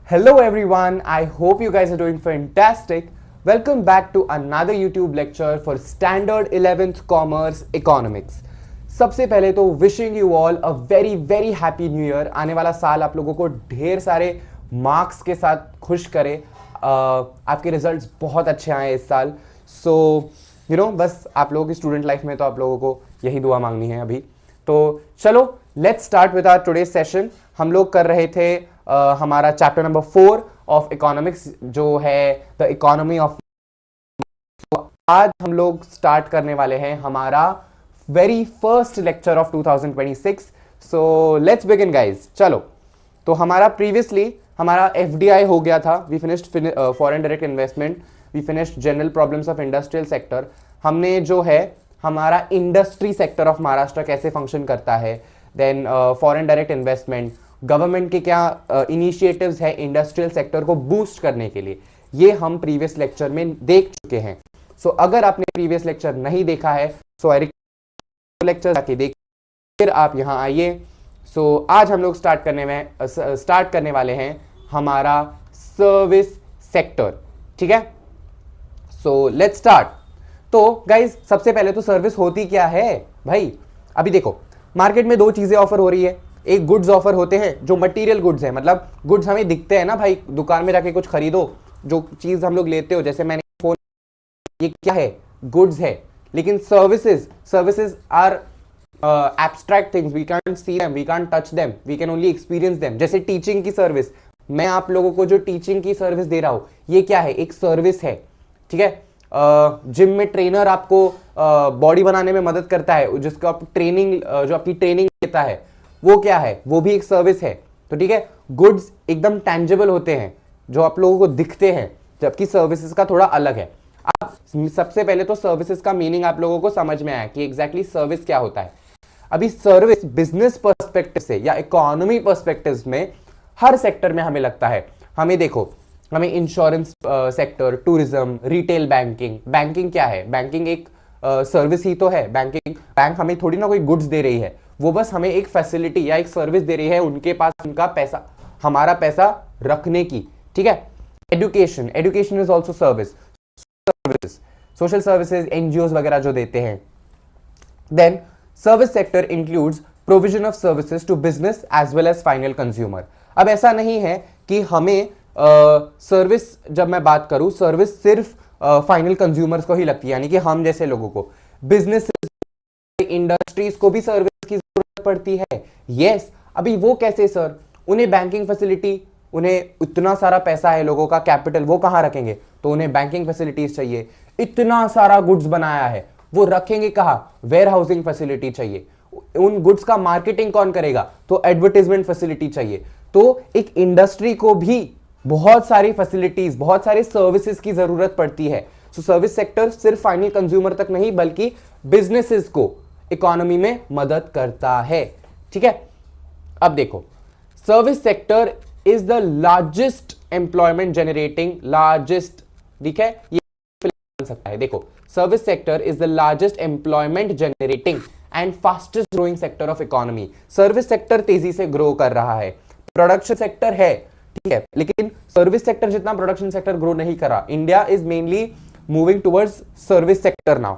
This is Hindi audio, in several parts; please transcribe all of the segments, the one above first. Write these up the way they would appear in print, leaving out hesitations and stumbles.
Hello everyone, I hope you guys are doing fantastic. Welcome back to another YouTube lecture for Standard 11th Commerce Economics. सबसे पहले तो wishing you all a very very happy new year. आने वाला साल आप लोगों को ढेर सारे मार्क्स के साथ खुश करे। आपके रिजल्ट्स बहुत अच्छे आए इस साल। सो बस आप लोगों की स्टूडेंट लाइफ में तो आप लोगों को यही दुआ मांगनी है अभी। तो चलो let's start with our today session. हम लोग कर रहे थे हमारा चैप्टर नंबर 4 ऑफ इकोनॉमिक्स जो है द इकोनॉमी ऑफ। आज हम लोग स्टार्ट करने वाले हैं हमारा very first lecture of 2026। So let's begin guys. चलो तो हमारा प्रीवियसली हमारा एफडीआई हो गया था। We finished foreign direct investment, we finished general problems of industrial sector. हमने जो है हमारा इंडस्ट्री सेक्टर ऑफ महाराष्ट्र कैसे फंक्शन करता है, then foreign direct investment, government के क्या इनिशिएटिव्स है इंडस्ट्रियल सेक्टर को बूस्ट करने के लिए, ये हम प्रीवियस लेक्चर में देख चुके हैं। सो अगर आपने प्रीवियस लेक्चर नहीं देखा है सो आई लेक्चर जाके देख फिर आप यहाँ आइए। सो आज हम लोग स्टार्ट करने वाले हैं हमारा सर्विस सेक्टर, ठीक है। So let's start. तो गाइज सबसे पहले तो सर्विस होती क्या है भाई। अभी देखो मार्केट में दो चीजें ऑफर हो रही है। एक गुड्स ऑफर होते हैं जो मटेरियल गुड्स है, मतलब गुड्स हमें दिखते हैं ना भाई, दुकान में जाके कुछ खरीदो, जो चीज हम लोग लेते हो, जैसे मैंने फोन, ये क्या है, गुड्स है। लेकिन services are abstract things, we can't see them, we can't touch them, we can only experience them. जैसे टीचिंग की सर्विस, मैं आप लोगों को जो टीचिंग की सर्विस दे रहा हूं ये क्या है, एक सर्विस है, ठीक है। जिम में ट्रेनर आपको बॉडी बनाने में मदद करता है, जिसको आप ट्रेनिंग जो आपकी ट्रेनिंग देता है वो क्या है, वो भी एक सर्विस है। तो ठीक है, गुड्स एकदम टैंजिबल होते हैं जो आप लोगों को दिखते हैं, जबकि सर्विसेज का थोड़ा अलग है। अब सबसे पहले तो सर्विसेज का मीनिंग आप लोगों को समझ में आया कि एग्जैक्टली सर्विस क्या होता है। अभी सर्विस बिजनेस पर्सपेक्टिव से या इकोनॉमी पर्सपेक्टिव में हर सेक्टर में हमें लगता है। हमें देखो, हमें insurance sector, tourism, retail banking. Banking क्या है, बैंकिंग एक सर्विस ही तो है। बैंक हमें थोड़ी ना कोई गुड्स दे रही है, वो बस हमें एक फैसिलिटी या एक सर्विस दे रही है, उनके पास उनका पैसा, हमारा पैसा रखने की, ठीक है। Education is also service, social services, NGO वगैरह जो देते हैं। Then service sector includes provision of services to business as well as final consumer. अब ऐसा नहीं है कि हमें सर्विस जब मैं बात करूं, सर्विस सिर्फ फाइनल कंज्यूमर्स को ही लगती है, यानी कि हम जैसे लोगों को, बिजनेस इंडस्ट्रीज को भी सर्विस की जरूरत पड़ती है। यस, अभी वो कैसे सर, उन्हें बैंकिंग फैसिलिटी, उन्हें इतना सारा पैसा है, लोगों का कैपिटल, वो कहां रखेंगे, तो उन्हें बैंकिंग फैसिलिटीज चाहिए। इतना सारा गुड्स बनाया है, वो रखेंगे कहां, वेयर हाउसिंग फैसिलिटी चाहिए। उन गुड्स का मार्केटिंग कौन करेगा, तो एडवर्टाइजमेंट फैसिलिटी चाहिए। तो एक इंडस्ट्री को भी बहुत सारी फैसिलिटीज, बहुत सारे सर्विसेज की जरूरत पड़ती है। सो सर्विस सेक्टर सिर्फ फाइनल कंज्यूमर तक नहीं बल्कि बिजनेसेस को इकोनॉमी में मदद करता है, ठीक है। अब देखो, service sector is the largest employment generating, largest, ठीक है, ये बन सकता है। देखो, service sector is the largest employment generating and fastest growing sector of economy. Service sector तेजी से ग्रो कर रहा है। प्रोडक्शन सेक्टर है, ठीक है, लेकिन सर्विस सेक्टर जितना प्रोडक्शन सेक्टर ग्रो नहीं कर रहा। India is mainly moving towards service sector now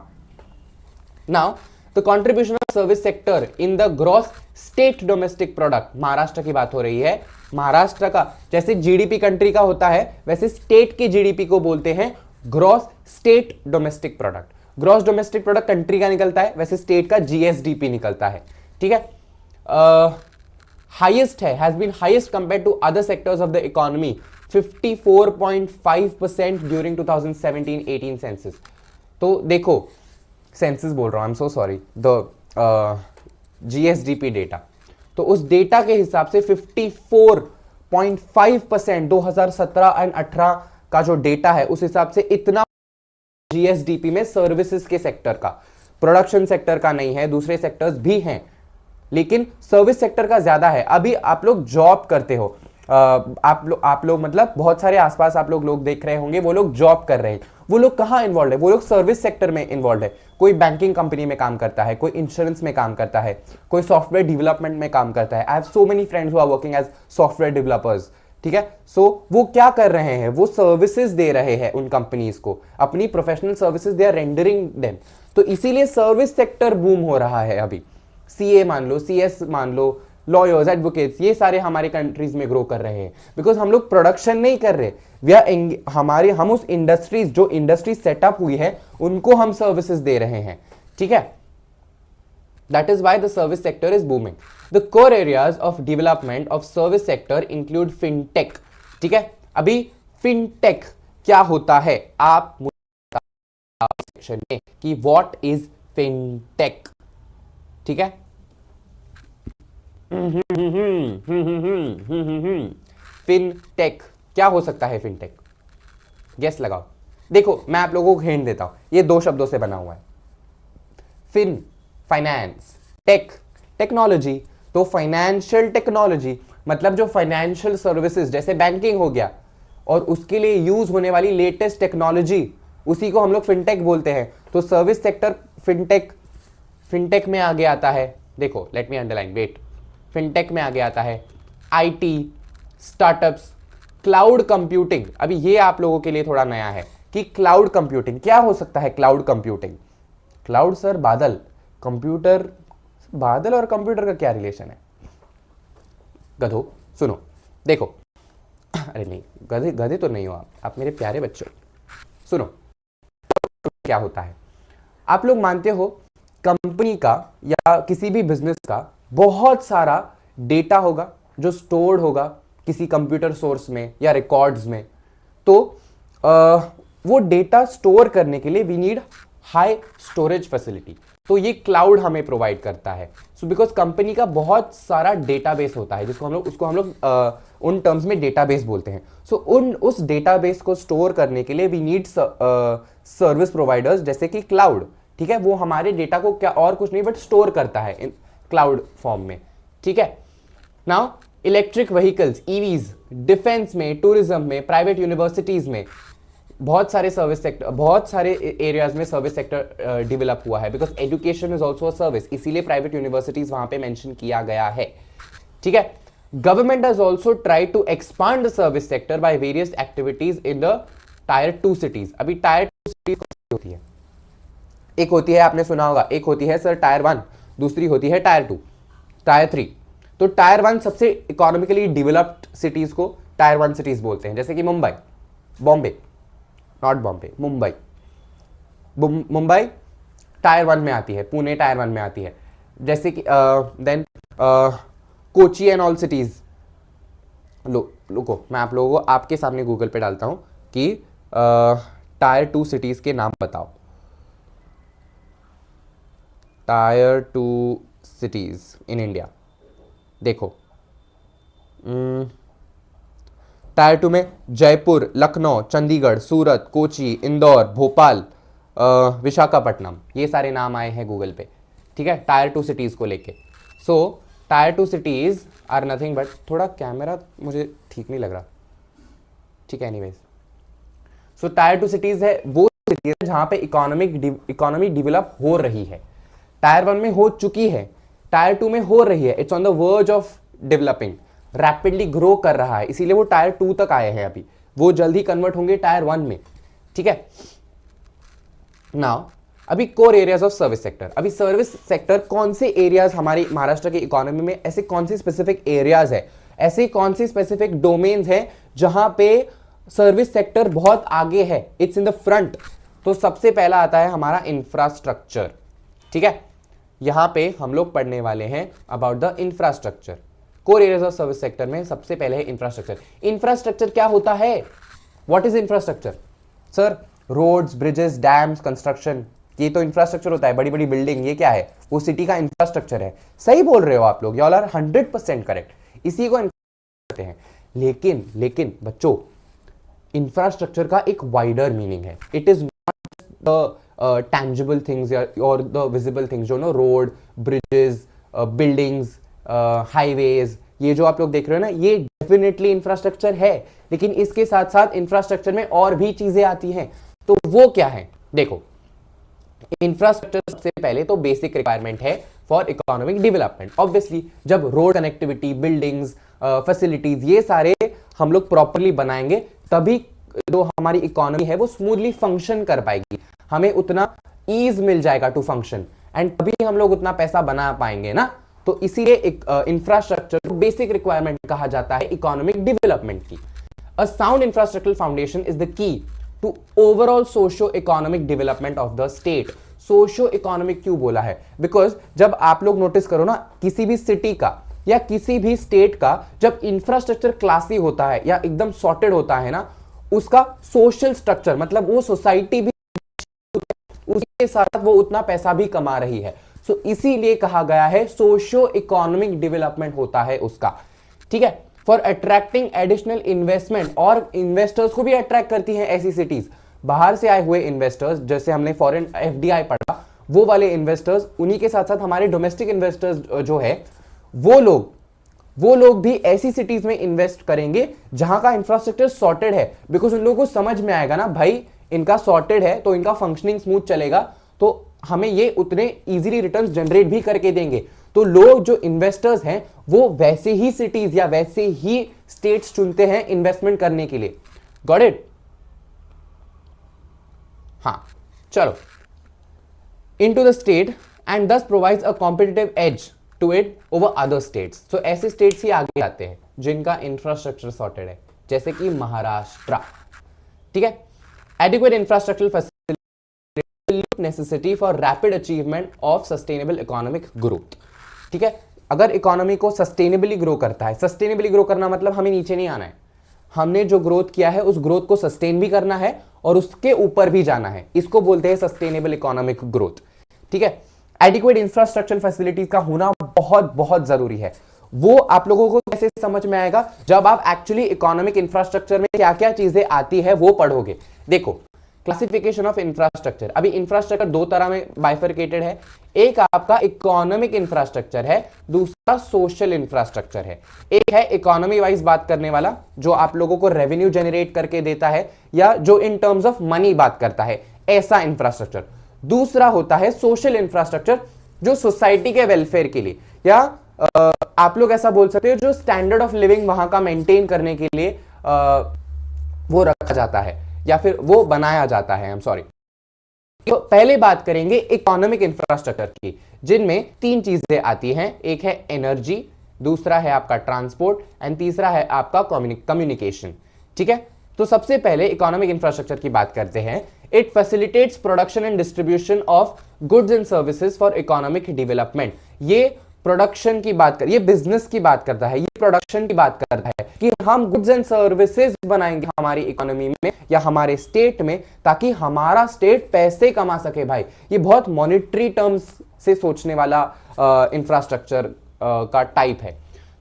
the contribution of service sector in the gross state domestic product. Maharashtra की बात हो रही है। महाराष्ट्र का जैसे जीडीपी कंट्री का होता है, वैसे स्टेट के जीडीपी को बोलते हैं gross state domestic product. Gross domestic product country का निकलता है, वैसे स्टेट का जीएसडीपी निकलता है, ठीक है। हाईएस्ट है, has been highest compared to other sectors of the economy, 54.5% during 2017-18 census. तो देखो, सेंसस बोल रहा हूं, I am so sorry, the GSDP data, तो उस डेटा के हिसाब से 54.5% 2017 एंड 18 का जो डेटा है उस हिसाब से इतना जीएसडीपी में सर्विसेज के सेक्टर का, प्रोडक्शन सेक्टर का नहीं है, दूसरे सेक्टर्स भी हैं, लेकिन सर्विस सेक्टर का ज्यादा है। अभी आप लोग जॉब करते हो, आप लोग मतलब बहुत सारे आसपास आप लोग देख रहे होंगे, वो लोग जॉब कर रहे हैं। वो लोग कहां इन्वॉल्व है, वो लोग सर्विस सेक्टर में इन्वॉल्व है। कोई बैंकिंग कंपनी में काम करता है, कोई इंश्योरेंस में काम करता है, कोई सॉफ्टवेयर डेवलपमेंट में काम करता है। I have so many friends who are working as software developers, ठीक है। सो वो क्या कर रहे हैं, वो सर्विसेज दे रहे हैं उन कंपनीज को, अपनी professional services they are rendering them. तो इसीलिए सर्विस सेक्टर बूम हो रहा है अभी। सीए मान लो, सीएस मान लो, लॉयर्स, एडवोकेट्स, ये सारे हमारे कंट्रीज में ग्रो कर रहे हैं बिकॉज हम लोग प्रोडक्शन नहीं कर रहे, वी आर हमारे हम उस इंडस्ट्रीज, जो इंडस्ट्री सेटअप हुई है उनको हम सर्विसेज दे रहे हैं, ठीक है। That is why the service sector is booming. The core areas of development of service sector include fintech. ठीक है, अभी fintech क्या होता है, आप मुझे सेक्शन में कि what is fintech, ठीक है। fintech क्या हो सकता है, fintech गेस लगाओ। देखो मैं आप लोगों को हिंट देता हूं, ये दो शब्दों से बना हुआ है। फिन फाइनेंस, टेक टेक्नोलॉजी, तो फाइनेंशियल टेक्नोलॉजी मतलब जो फाइनेंशियल सर्विसेज जैसे बैंकिंग हो गया और उसके लिए यूज होने वाली लेटेस्ट टेक्नोलॉजी, उसी को हम लोग फिनटेक बोलते हैं। तो सर्विस सेक्टर फिनटेक में आगे आता है। देखो let me underline, wait, fintech में आगे आता है आईटी, स्टार्टअप्स, क्लाउड कंप्यूटिंग। अभी ये आप लोगों के लिए थोड़ा नया है कि क्लाउड कंप्यूटिंग क्या हो सकता है। क्लाउड कंप्यूटिंग, क्लाउड सर बादल, कंप्यूटर, बादल और कंप्यूटर का क्या रिलेशन है, गधो सुनो, देखो अरे नहीं गधे गधे तो नहीं हो आप मेरे प्यारे बच्चों, सुनो क्या होता है। आप लोग मानते हो कंपनी का या किसी भी बिजनेस का बहुत सारा डेटा होगा जो स्टोर्ड होगा किसी कंप्यूटर सोर्स में या रिकॉर्ड्स में। तो वो डेटा स्टोर करने के लिए we need high storage facility, तो ये क्लाउड हमें प्रोवाइड करता है। सो बिकॉज कंपनी का बहुत सारा डेटाबेस होता है जिसको हम लोग उन टर्म्स में डेटाबेस बोलते हैं। सो उस डेटाबेस को स्टोर करने के लिए वी नीड सर्विस प्रोवाइडर्स जैसे कि क्लाउड, ठीक है। वो हमारे डेटा को क्या और कुछ नहीं बट स्टोर करता है इन क्लाउड फॉर्म में, ठीक है। Now electric vehicles, EVs, defence में, टूरिज्म में, प्राइवेट यूनिवर्सिटीज में बहुत सारे सर्विस सेक्टर, बहुत सारे एरियाज में सर्विस सेक्टर डेवलप हुआ है because education is also a service, इसीलिए प्राइवेट यूनिवर्सिटीज वहां पे मेंशन किया गया है, ठीक है। Government has also try to expand the service sector by various activities in the tier 2 cities. अभी टायर 2 सिटीज कौन सी होती है, एक होती है आपने सुना होगा, एक होती है सर टायर 1, दूसरी होती है टायर 2, टायर 3। तो टायर 1 सबसे इकोनॉमिकली डेवलप्ड सिटीज को टायर 1 सिटीज बोलते हैं, जैसे कि मुंबई, बॉम्बे, नॉट बॉम्बे, मुंबई, मुंबई टायर 1 में आती है, पुणे टायर 1 में आती है, जैसे कि then Kochi and all cities. रुको मैं आप लोगों को आपके सामने गूगल पे डालता हूं कि टायर 2 सिटीज के नाम बताओ, टायर 2 सिटीज इन इंडिया। देखो टायर 2 में जयपुर, लखनऊ, चंडीगढ़, सूरत, कोची, इंदौर, भोपाल, विशाखापट्टनम, ये सारे नाम आए हैं गूगल पे, ठीक है, टायर 2 सिटीज को लेके। So tier 2 cities are nothing but, थोड़ा कैमरा मुझे ठीक नहीं लग रहा, ठीक है, एनीवेज। सो टायर 2 सिटीज है वो सिटीज है जहां पे इकोनॉमी डेवलप हो रही है। टायर 1 में हो चुकी है, टायर 2 में हो रही है, it's on the verge of developing, rapidly grow कर रहा है, इसीलिए वो टायर 2 तक आए हैं। अभी वो जल्दी कन्वर्ट होंगे टायर 1 में, ठीक है। नाउ अभी core areas of service sector, अभी सर्विस सेक्टर कौन से एरियाज हमारी महाराष्ट्र की इकोनॉमी में, ऐसे कौन से स्पेसिफिक एरियाज है, ऐसे कौन से स्पेसिफिक डोमेन्स है जहां पे सर्विस सेक्टर बहुत आगे है, इट्स इन द फ्रंट। तो सबसे पहला आता है हमारा इंफ्रास्ट्रक्चर, ठीक है। यहां पे हम लोग पढ़ने वाले हैं about the infrastructure. Core areas of service sector में सबसे पहले है इंफ्रास्ट्रक्चर। इंफ्रास्ट्रक्चर क्या होता है, what is infrastructure sir? Roads, bridges, dams, construction, ये तो इंफ्रास्ट्रक्चर होता है, बड़ी बड़ी बिल्डिंग, ये क्या है, वो सिटी का इंफ्रास्ट्रक्चर है। सही बोल रहे हो आप लोग, यू ऑल आर 100% करेक्ट, इसी को कहते हैं। लेकिन बच्चों इंफ्रास्ट्रक्चर का एक वाइडर मीनिंग है, it is not the tangible things और द विजिबल थिंग्स, जो know road, bridges, buildings, highways, ये जो आप लोग देख रहे हो ना, ये डेफिनेटली इंफ्रास्ट्रक्चर है, लेकिन इसके साथ साथ इंफ्रास्ट्रक्चर में और भी चीजें आती हैं। तो वो क्या है, देखो इंफ्रास्ट्रक्चर सबसे पहले तो बेसिक रिक्वायरमेंट है फॉर इकोनॉमिक डेवलपमेंट। ऑब्वियसली जब रोड कनेक्टिविटी, बिल्डिंग्स, फैसिलिटीज, ये सारे हम लोग प्रॉपरली बनाएंगे, तभी जो हमारी इकोनॉमी है वो स्मूथली फंक्शन कर पाएगी, हमें उतना ईज मिल जाएगा टू फंक्शन, एंड तभी हम लोग उतना पैसा बना पाएंगे ना। तो इसीलिए इंफ्रास्ट्रक्चर बेसिक रिक्वायरमेंट कहा जाता है इकोनॉमिक डेवलपमेंट की। A sound infrastructural foundation is the key to overall socio economic development of the state. Socio economic क्यों बोला है? बिकॉज जब आप लोग नोटिस करो ना, किसी भी सिटी का या किसी भी स्टेट का जब इंफ्रास्ट्रक्चर क्लासी होता है या एकदम सॉर्टेड होता है ना, उसका सोशल स्ट्रक्चर मतलब वो सोसाइटी भी उसके साथ वो उतना पैसा भी कमा रही है। सो इसीलिए कहा गया है सोशियो इकोनॉमिक डेवलपमेंट होता है उसका, ठीक है। फॉर अट्रैक्टिंग एडिशनल इन्वेस्टमेंट, और इन्वेस्टर्स को भी अट्रैक्ट करती हैं ऐसी सिटीज, बाहर से आए हुए इन्वेस्टर्स, जैसे हमने फॉरेन एफडीआई पढ़ा, वो वाले इन्वेस्टर्स, उन्हीं के साथ साथ हमारे डोमेस्टिक इन्वेस्टर्स जो है वो लोग भी ऐसी सिटीज में इन्वेस्ट करेंगे जहां का इंफ्रास्ट्रक्चर सॉर्टेड है, बिकॉज उन लोगों को समझ में आएगा ना भाई इनका सॉर्टेड है तो इनका फंक्शनिंग स्मूथ चलेगा, तो हमें ये उतने इजीली रिटर्न्स जनरेट भी करके देंगे। तो लोग जो इन्वेस्टर्स हैं वो वैसे ही सिटीज या वैसे ही स्टेट्स चुनते हैं इन्वेस्टमेंट करने के लिए। Got it? हाँ, चलो। Into the state and this provides a competitive edge to it over other states. तो ऐसे स्टेट्स ही आगे आते हैं जिनका इंफ्रास्ट्रक्चर सॉर्टेड है, जैसे कि महाराष्ट्र, ठीक है। Adequate infrastructural facility necessity for rapid achievement of sustainable economic growth, ठीक है। अगर इकोनॉमी को सस्टेनेबली ग्रो करता है, सस्टेनेबली ग्रो करना मतलब हमें नीचे नहीं आना है, हमने जो ग्रोथ किया है उस ग्रोथ को सस्टेन भी करना है और उसके ऊपर भी जाना है, इसको बोलते हैं सस्टेनेबल इकोनॉमिक ग्रोथ, ठीक है। एडिक्वेट इंफ्रास्ट्रक्चर फैसिलिटीज का होना बहुत बहुत जरूरी है। वो आप लोगों को कैसे समझ में आएगा? जब आप एक्चुअली इकोनॉमिक इंफ्रास्ट्रक्चर में क्या क्या चीजें आती है वो पढ़ोगे। देखो, क्लासिफिकेशन ऑफ इंफ्रास्ट्रक्चर, अभी इंफ्रास्ट्रक्चर दो तरह में बाइफरकेटेड है, एक आपका इकोनॉमिक इंफ्रास्ट्रक्चर है, दूसरा सोशल इंफ्रास्ट्रक्चर है। एक है इकोनॉमी वाइज बात करने वाला, जो आप लोगों को रेवेन्यू जनरेट करके देता है या जो इन टर्म्स ऑफ मनी बात करता है, ऐसा इंफ्रास्ट्रक्चर। दूसरा होता है सोशल इंफ्रास्ट्रक्चर, जो सोसाइटी के वेलफेयर के लिए या आप लोग ऐसा बोल सकते हो जो स्टैंडर्ड ऑफ लिविंग वहां का मेंटेन करने के लिए वो रखा जाता है या फिर वो बनाया जाता है। I am sorry. तो पहले बात करेंगे इकोनॉमिक इंफ्रास्ट्रक्चर की, जिनमें तीन चीजें आती हैं। एक है एनर्जी, दूसरा है आपका ट्रांसपोर्ट एंड तीसरा है आपका कम्युनिकेशन, ठीक है। तो सबसे पहले इकोनॉमिक इंफ्रास्ट्रक्चर की बात करते हैं। It facilitates production and distribution of goods and services for economic development. ये प्रोडक्शन की बात कर, ये बिजनेस की बात करता है, ये प्रोडक्शन की बात करता है कि हम गुड्स एंड सर्विसेज बनाएंगे हमारी इकोनॉमी में या हमारे स्टेट में, ताकि हमारा स्टेट पैसे कमा सके। भाई ये बहुत मॉनिटरी टर्म्स से सोचने वाला इंफ्रास्ट्रक्चर का टाइप है।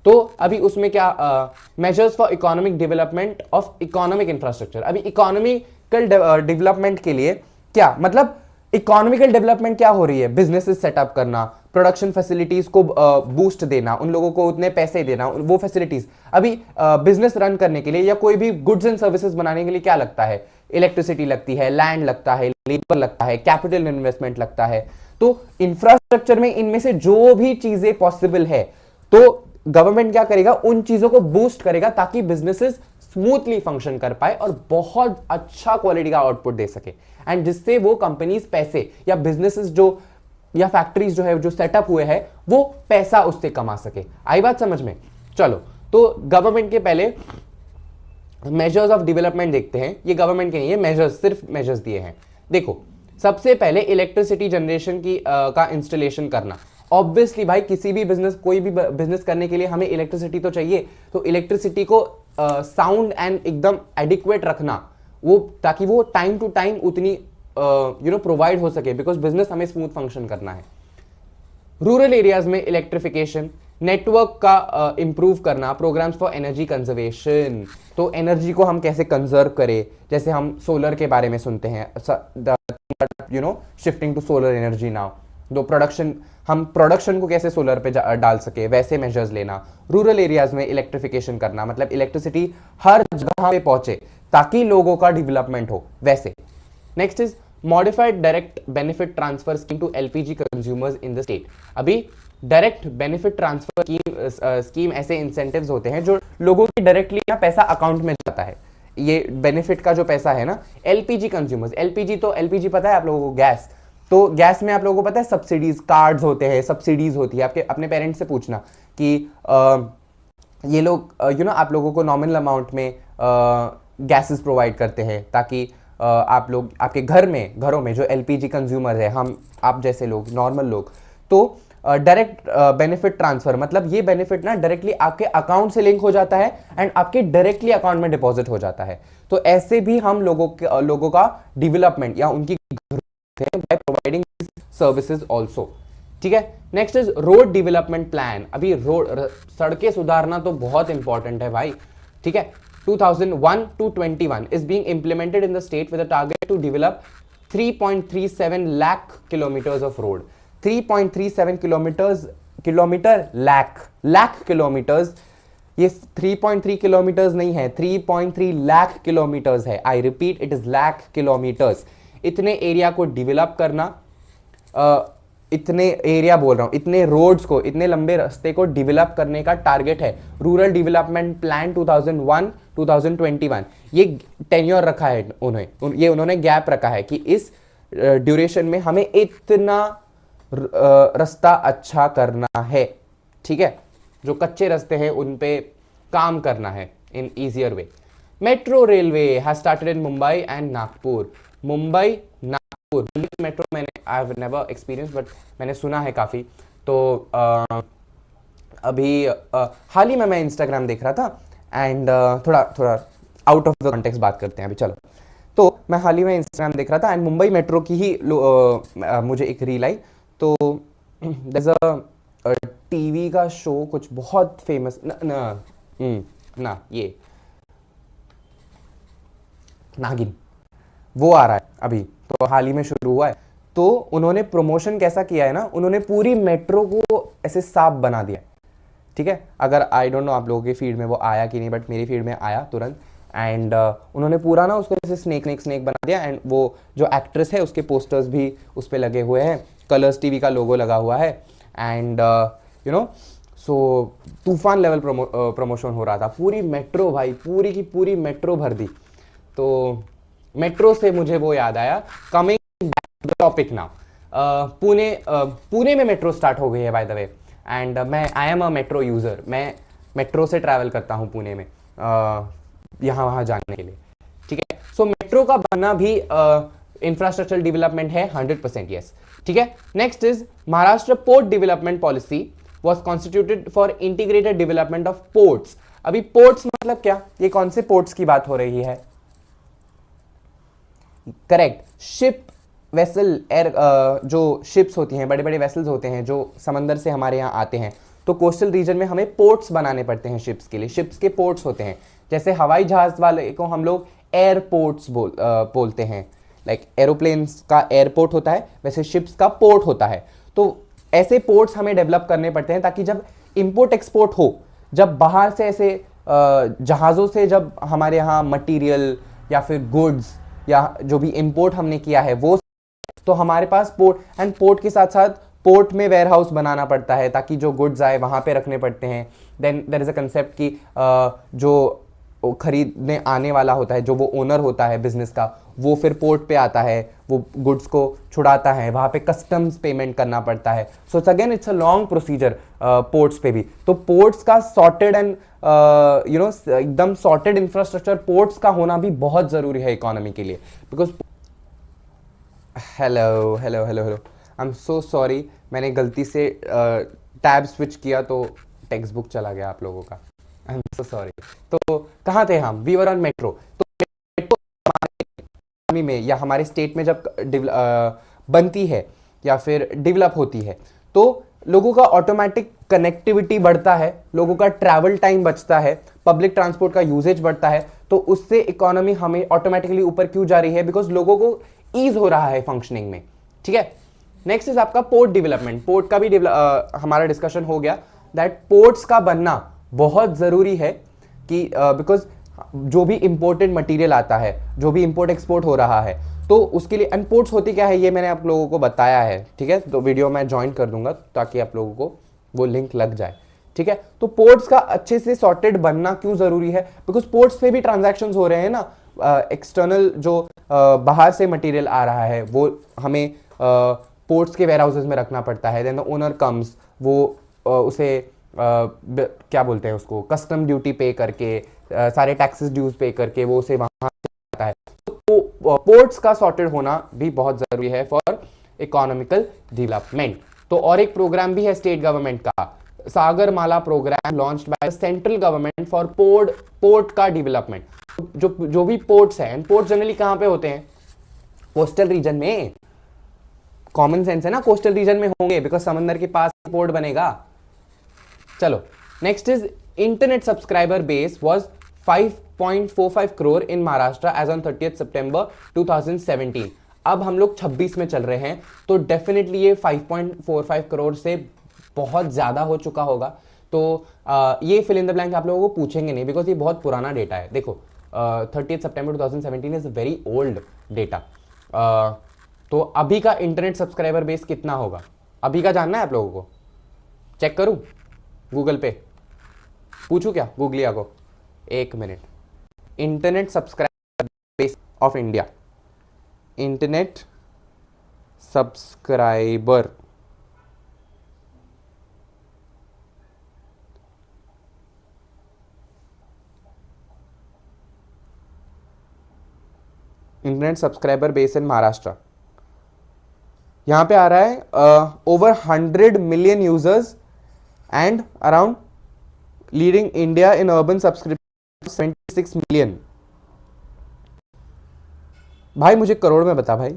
तो अभी उसमें क्या measures for economic development of economic infrastructure. अभी इकोनॉमिकल डेवलपमेंट के लिए क्या मतलब, इकोनॉमिकल डेवलपमेंट क्या हो रही है? बिजनेसेस सेटअप करना, प्रोडक्शन फैसिलिटीज को बूस्ट देना, उन लोगों को उतने पैसे देना, वो फैसिलिटीज। अभी बिजनेस रन करने के लिए या कोई भी गुड्स एंड सर्विसेज बनाने के लिए क्या लगता है? इलेक्ट्रिसिटी लगती है, लैंड लगता है, लेबर लगता है, कैपिटल इन्वेस्टमेंट लगता है। तो इंफ्रास्ट्रक्चर में इनमें से जो भी चीजें पॉसिबल है, तो गवर्नमेंट क्या करेगा? उन चीजों को बूस्ट करेगा ताकि बिजनेसेस स्मूथली फंक्शन कर पाए और बहुत अच्छा क्वालिटी का आउटपुट दे सके, एंड जिससे वो कंपनीज पैसे या बिजनेसेस जो या फैक्ट्रीज जो है जो सेटअप हुए हैं वो पैसा उससे कमा सके। आई बात समझ में? चलो, तो गवर्नमेंट के पहले मेजर्स ऑफ डेवलपमेंट देखते हैं। ये गवर्नमेंट के नहीं है, मेजर्स, सिर्फ मेजर्स दिए हैं। देखो, सबसे पहले इलेक्ट्रिसिटी जनरेशन की का इंस्टॉलेशन करना। ऑब्वियसली भाई किसी भी बिजनेस, कोई भी बिजनेस करने के लिए हमें इलेक्ट्रिसिटी तो चाहिए, तो इलेक्ट्रिसिटी को साउंड एंड एकदम एडिक्वेट रखना, वो ताकि वो टाइम टू टाइम उतनी प्रोवाइड हो सके, बिकॉज बिजनेस हमें स्मूथ फंक्शन करना है। रूरल एरियाज में इलेक्ट्रिफिकेशन, नेटवर्क का इंप्रूव करना, प्रोग्राम्स फॉर एनर्जी कंजर्वेशन। तो एनर्जी को हम कैसे कंजर्व करें, जैसे हम सोलर के बारे में सुनते हैं, shifting to solar energy now. तो हम प्रोडक्शन को कैसे सोलर पे डाल सके, वैसे मेजर्स लेना। रूरल एरियाज में इलेक्ट्रिफिकेशन करना, मतलब इलेक्ट्रिसिटी हर जगह पे पहुंचे ताकि लोगों का डेवलपमेंट हो, वैसे। Next is modified direct benefit transfer scheme to LPG consumers in the state. अभी direct benefit transfer scheme scheme ऐसे इंसेंटिव्स होते हैं जो लोगों के डायरेक्टली ना पैसा अकाउंट में जाता है। ये बेनिफिट का जो पैसा है ना, एलपीजी कंज्यूमर्स, एलपीजी पता है आप लोगों को, गैस, तो गैस में आप लोगों को पता है सब्सिडीज कार्ड्स होते हैं, सब्सिडीज होती है। आपके अपने पेरेंट्स से पूछना कि ये लोग आप लोगों को नॉमिनल अमाउंट में गैसेस प्रोवाइड करते हैं ताकि आप लोग आपके घरों में जो एलपीजी कंज्यूमर है, हम आप जैसे लोग, नॉर्मल लोग, तो डायरेक्ट बेनिफिट ट्रांसफर, मतलब ये बेनिफिट ना डायरेक्टली आपके अकाउंट से लिंक हो जाता है एंड आपके डायरेक्टली अकाउंट में डिपॉजिट हो जाता है। तो ऐसे भी हम लोगों का डेवलपमेंट या उनकी बाय प्रोवाइडिंग सर्विसेज ऑल्सो। ठीक है, next is road development plan. अभी सड़कें सुधारना तो बहुत इंपॉर्टेंट है भाई। ठीक है, 2001 to 21 is being implemented in the state with a target to develop 3.37 lakh kilometers of road. 3.37 lakh kilometers, ये 3.3 किलोमीटर्स नहीं है, 3.3 लाख किलोमीटर्स है। I repeat, it is lakh kilometres. इतने एरिया को डेवलप करना, इतने एरिया बोल रहा हूं, इतने रोड्स को, इतने लंबे रास्ते को डेवलप करने का टारगेट है रूरल डेवलपमेंट प्लान 2001-2021। ये टेन्योर रखा है उन्होंने गैप रखा है कि इस ड्यूरेशन में हमें इतना रास्ता अच्छा करना है। ठीक है, जो कच्चे रास्ते हैं उन पे काम करना है in easier way. Metro railway has started in Mumbai and Nagpur. Mumbai Nagpur metro मैंने I have never experience, but मैंने सुना है काफ़ी। तो अभी हाल ही में मैं इंस्टाग्राम देख रहा था एंड थोड़ा आउट ऑफ द कॉन्टेक्स्ट बात करते हैं अभी, चलो। तो मैं हाल ही में इंस्टाग्राम देख रहा था एंड मुंबई मेट्रो की ही मुझे एक रील आई। तो देयर इज अ टीवी का शो कुछ बहुत फेमस ना ये नागिन, वो आ रहा है अभी, तो हाल ही में शुरू हुआ है। तो उन्होंने प्रमोशन कैसा किया है ना, उन्होंने पूरी मेट्रो को ऐसे साफ बना दिया। ठीक है, अगर आई डोंट नो आप लोगों के फीड में वो आया कि नहीं, बट मेरी फीड में आया तुरंत। एंड उन्होंने पूरा ना उसको ऐसे स्नेक बना दिया एंड वो जो एक्ट्रेस है उसके पोस्टर्स भी उस पर लगे हुए हैं, कलर्स टीवी का लोगो लगा हुआ है एंड सो तूफान लेवल प्रमोशन हो रहा था। पूरी मेट्रो भाई, पूरी की पूरी मेट्रो भर दी। तो मेट्रो से मुझे वो याद आया, coming back to the topic now, Pune में मेट्रो स्टार्ट हो गई है by the way and I am a metro user. मैं मेट्रो से ट्रैवल करता हूँ पुणे में यहाँ वहाँ जाने के लिए। ठीक है, सो मेट्रो का बनना भी इंफ्रास्ट्रक्चर डेवलपमेंट है 100%, यस। ठीक है, next is Maharashtra port development policy was constituted for integrated development of ports. अभी पोर्ट्स मतलब क्या, ये कौन से पोर्ट्स की बात हो रही है? करेक्ट, शिप वेसल, एयर, जो शिप्स होती हैं, बड़े बड़े वेसल्स होते हैं जो समंदर से हमारे यहाँ आते हैं। तो कोस्टल रीजन में हमें पोर्ट्स बनाने पड़ते हैं शिप्स के लिए। शिप्स के पोर्ट्स होते हैं, जैसे हवाई जहाज वाले को हम लोग एयरपोर्ट्स बोलते हैं। लाइक एरोप्लेन्स का एयरपोर्ट होता है, वैसे शिप्स का पोर्ट होता है। तो ऐसे पोर्ट्स हमें डेवलप करने पड़ते हैं ताकि जब इंपोर्ट एक्सपोर्ट हो, जब बाहर से ऐसे जहाज़ों से जब हमारे यहाँ मटेरियल या फिर गुड्स या जो भी इंपोर्ट हमने किया है वो, तो हमारे पास पोर्ट एंड पोर्ट के साथ साथ पोर्ट में वेयर हाउस बनाना पड़ता है ताकि जो गुड्स आए वहाँ पे रखने पड़ते हैं। Then there is a concept कि जो खरीदने आने वाला होता है, जो वो ओनर होता है बिजनेस का, वो फिर पोर्ट पे आता है, वो गुड्स को छुड़ाता है, वहाँ पे कस्टम्स पेमेंट करना पड़ता है। So it's again it's a long procedure ports पे भी। तो पोर्ट्स का सॉर्टेड एंड एकदम सॉर्टेड इंफ्रास्ट्रक्चर पोर्ट्स का होना भी बहुत ज़रूरी है इकोनॉमी के लिए। Because hello I am so sorry, मैंने गलती से टैब स्विच किया तो टेक्स्ट बुक चला गया आप लोगों का, आई एम सो सॉरी। तो कहाँ थे हम? We were on metro. तो मेट्रो हमारे में या हमारे स्टेट में जब बनती है या फिर डेवलप होती है तो लोगों का ऑटोमेटिक कनेक्टिविटी बढ़ता है, लोगों का ट्रैवल टाइम बचता है, पब्लिक ट्रांसपोर्ट का यूजेज बढ़ता है। तो उससे इकोनॉमी हमें ऑटोमेटिकली ऊपर क्यों जा रही है? बिकॉज लोगों को ईज हो रहा है फंक्शनिंग में। ठीक है, नेक्स्ट इज आपका पोर्ट डेवलपमेंट। पोर्ट का भी हमारा डिस्कशन हो गया दैट पोर्ट्स का बनना बहुत ज़रूरी है कि बिकॉज जो भी इंपोर्टेड मटेरियल आता है, जो भी इंपोर्ट एक्सपोर्ट हो रहा है, तो उसके लिए अनपोर्ट्स होती क्या है ये मैंने आप लोगों को बताया है। ठीक है, तो वीडियो मैं ज्वाइन कर दूंगा ताकि आप लोगों को वो लिंक लग जाए। ठीक है, तो पोर्ट्स का अच्छे से सॉर्टेड बनना क्यों जरूरी है? बिकॉज पोर्ट्स पे भी ट्रांजैक्शंस हो रहे हैं ना, एक्सटर्नल जो बाहर से मटेरियल आ रहा है वो हमें पोर्ट्स के वेयर हाउसेज में रखना पड़ता है, देन द ओनर कम्स, वो उसे क्या बोलते हैं उसको, कस्टम ड्यूटी पे करके, सारे टैक्सेस ड्यूज पे करके वो उसे वहां आता है। तो पोर्ट्स का सॉर्टेड होना भी बहुत जरूरी है फॉर इकोनॉमिकल डेवलपमेंट। तो और एक प्रोग्राम भी है स्टेट गवर्नमेंट का, Sagarmala program launched by central government for port का डेवलपमेंट। जो भी पोर्ट्स हैं, पोर्ट जनरली कहां पे होते हैं? कोस्टल रीजन में। कॉमन सेंस है ना, कोस्टल रीजन में होंगे बिकॉज समंदर के पास पोर्ट बनेगा। चलो next is internet subscriber base was 5.45 crore in Maharashtra as on 30 September 2017। अब हम लोग 26 में चल रहे हैं, तो डेफिनेटली ये 5.45 करोड़ से बहुत ज्यादा हो चुका होगा। तो ये फिल इन द ब्लैंक आप लोगों को पूछेंगे नहीं बिकॉज ये बहुत पुराना डेटा है। देखो 30 September 2017 is very old data. तो अभी का इंटरनेट सब्सक्राइबर बेस कितना होगा अभी का जानना है आप लोगों को? चेक करूं गूगल पे? पूछूं क्या गूगलिया को? एक minute. Internet subscriber base of India, internet subscriber base in Maharashtra, यहां पे आ रहा है over 100 million users and around leading India in urban subscription 76 million. भाई मुझे करोड़ में बता भाई।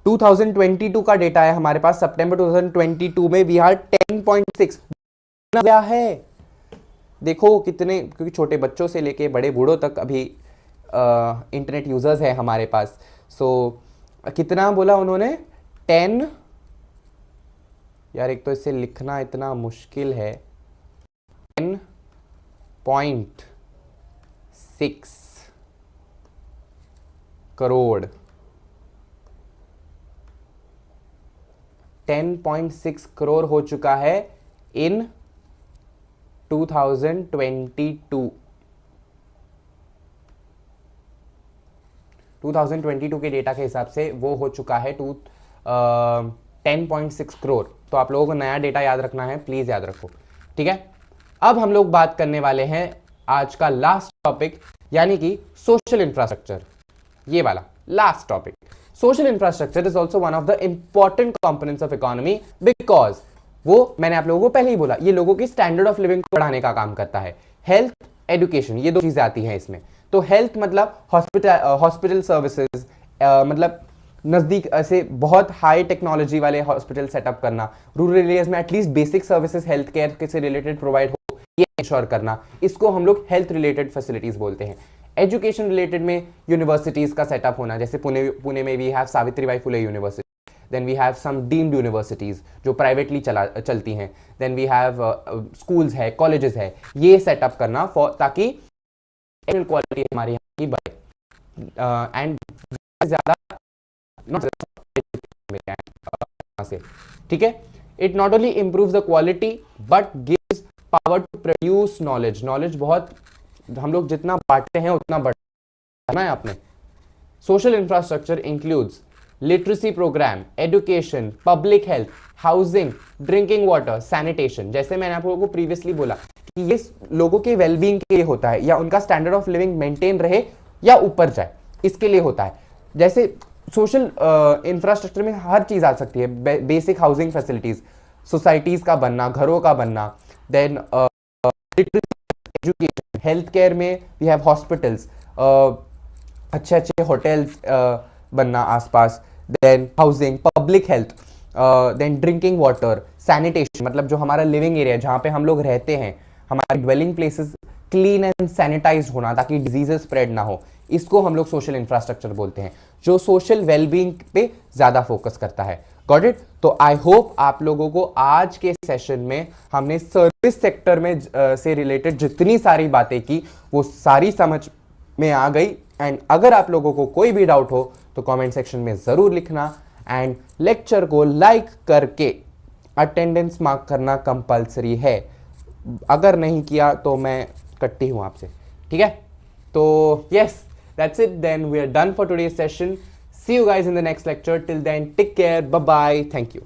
टू 2022 का डेटा है हमारे पास, सितंबर 2022 में वी आर 10.6 गया है। देखो कितने, क्योंकि छोटे बच्चों से लेके बड़े बूढ़ों तक अभी इंटरनेट यूजर्स है हमारे पास। सो कितना बोला उन्होंने? 10, यार एक तो इसे लिखना इतना मुश्किल है। 10.6 करोड़, 10.6 करोड़ हो चुका है इन 2022। 2022 के डेटा के हिसाब से वो हो चुका है 10.6 करोड़। तो आप लोगों को नया डेटा याद रखना है, प्लीज याद रखो, ठीक है। अब हम लोग बात करने वाले हैं आज का लास्ट टॉपिक, यानी कि सोशल इंफ्रास्ट्रक्चर। ये वाला last topic, social infrastructure is also one of the important components of economy because वो, मैंने आप लोगों को पहले ही बोला, ये लोगों की स्टैंडर्ड ऑफ लिविंग को बढ़ाने का काम करता है। हेल्थ, एजुकेशन, ये दो चीजें आती हैं इसमें। तो हेल्थ मतलब हॉस्पिटल सर्विसेज, मतलब नजदीक ऐसे बहुत हाई टेक्नोलॉजी वाले हॉस्पिटल सेटअप करना, रूरल एरियाज में at least basic services health care से रिलेटेड प्रोवाइड हो, ये इंश्योर करना, इसको हम लोग हेल्थ रिलेटेड फैसिलिटीज बोलते हैं। एजुकेशन रिलेटेड में यूनिवर्सिटीज का सेटअप होना, जैसे पुणे में we have Savitribai Phule university, then we have some deemed universities जो प्राइवेटली चलती हैं, then we have schools है, colleges है, ये सेटअप करना ताकि क्वालिटी हमारे यहाँ की बढ़े एंड ज्यादा से, ठीक है। It not only improves the quality but gives power to produce knowledge. Knowledge बहुत हम लोग जितना बांटते हैं उतना बढ़ना है आपने। Social infrastructure includes literacy program, education, public health, housing, drinking water, sanitation. जैसे मैंने आप लोगों को प्रीवियसली बोला कि ये लोगों के वेलबींग के लिए होता है, या उनका स्टैंडर्ड ऑफ लिविंग मेंटेन रहे या ऊपर जाए, इसके लिए होता है। जैसे सोशल इंफ्रास्ट्रक्चर में हर चीज आ सकती है, बेसिक हाउसिंग फैसिलिटीज, सोसाइटीज का बनना, घरों का बनना, देन एजुकेशन, हेल्थ केयर में वी हैव हॉस्पिटल्स, अच्छे अच्छे होटल्स बनना आसपास, then housing, public health, then drinking water, sanitation मतलब जो हमारा लिविंग एरिया जहाँ पे हम लोग रहते हैं, हमारे dwelling places clean and sanitised होना ताकि डिजीजेस स्प्रेड ना हो, इसको हम लोग सोशल इंफ्रास्ट्रक्चर बोलते हैं, जो सोशल वेलबींग पे ज्यादा फोकस करता है। Got it? तो आई होप आप लोगों को आज के सेशन में हमने सर्विस सेक्टर में से रिलेटेड जितनी सारी बातें की वो सारी समझ में आ गई। एंड अगर आप लोगों को कोई भी डाउट हो तो कमेंट सेक्शन में जरूर लिखना एंड लेक्चर को लाइक करके अटेंडेंस मार्क करना कंपलसरी है। अगर नहीं किया तो मैं कट्टी हूँ आपसे, ठीक है? तो yes, that's it, then we are done for today's session. See you guys in the next lecture. Till then take care, bye bye, thank you.